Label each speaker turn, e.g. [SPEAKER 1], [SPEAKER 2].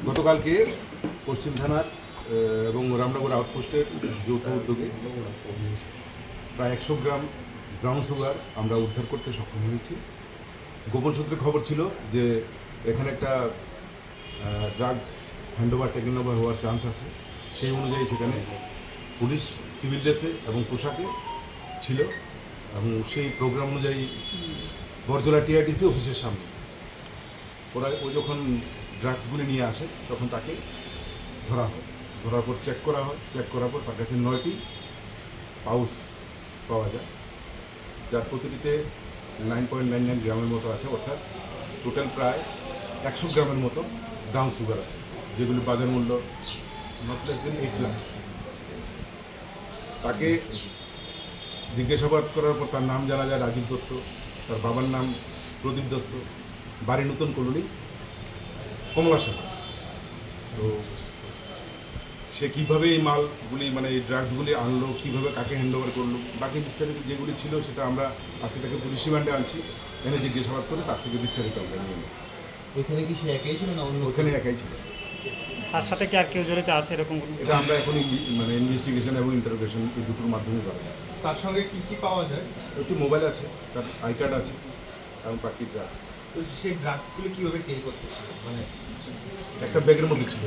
[SPEAKER 1] গতকালকে পশ্চিম থানার এবং রামনগর আউটপোস্টের যৌথ উদ্যোগে প্রায় 100 গ্রাম ব্রাউন সুগার আমরা উদ্ধার করতে সক্ষম হয়েছি। গোপন সূত্রে খবর ছিল যে এখানে একটা ড্রাগ হ্যান্ডওভার টেকেন ওভার হওয়ার চান্স আছে। সেই অনুযায়ী সেখানে পুলিশ সিভিল ড্রেসে এবং পোশাকে ছিল এবং সেই প্রোগ্রাম অনুযায়ী বরজলা টিআরটিসি অফিসের সামনে ও যখন ড্রাগসগুলি নিয়ে আসে তখন তাকে ধরা হয়। ধরার পর চেক করা হয়। চেক করার পর তার কাছে 9টি পাউচ পাওয়া যায়, যার প্রতিটিতে 9.99 গ্রামের মতো আছে, অর্থাৎ টোটাল প্রায় 100 গ্রামের মতো ব্রাউন সুগার আছে, যেগুলি বাজার মূল্য নট লেস দেন 8 লাখ। তাকে জিজ্ঞাসাবাদ করার পর তার নাম জানা যায় রাজীব দত্ত, তার বাবার নাম প্রদীপ দত্ত, বাড়ি নতুন কলোনি কমলাসাগর। তো সে কীভাবে এই মালগুলি মানে এই ড্রাগসগুলি আনলো, কীভাবে কাকে হ্যান্ডওভার করলো, বাকি বিস্তারিত যেগুলি ছিল সেটা আমরা আজকে তাকে পুলিশ রিমান্ডে আনছি, এনে জিজ্ঞাসাবাদ করে তার থেকে বিস্তারিত আমরা নিয়ে নেব।
[SPEAKER 2] ওইখানে কি সে একাই ছিল না অন্য?
[SPEAKER 1] ওখানে একাই ছিল।
[SPEAKER 3] তার সাথে কি আর কেউ জড়িত আছে এরকম?
[SPEAKER 1] এটা আমরা এখন মানে ইনভেস্টিগেশন এবং ইন্টারোগেশন এই দুটোর মাধ্যমে পাবো।
[SPEAKER 4] তার সঙ্গে কি কি পাওয়া যায়?
[SPEAKER 1] একটি মোবাইল আছে, তার আই কার্ড আছে এবং বাকি ড্রাগস।
[SPEAKER 4] তো সেই ড্রাগসগুলো কীভাবে ক্যারি করতেছিল? মানে
[SPEAKER 1] একটা ব্যাগের মধ্যে ছিল।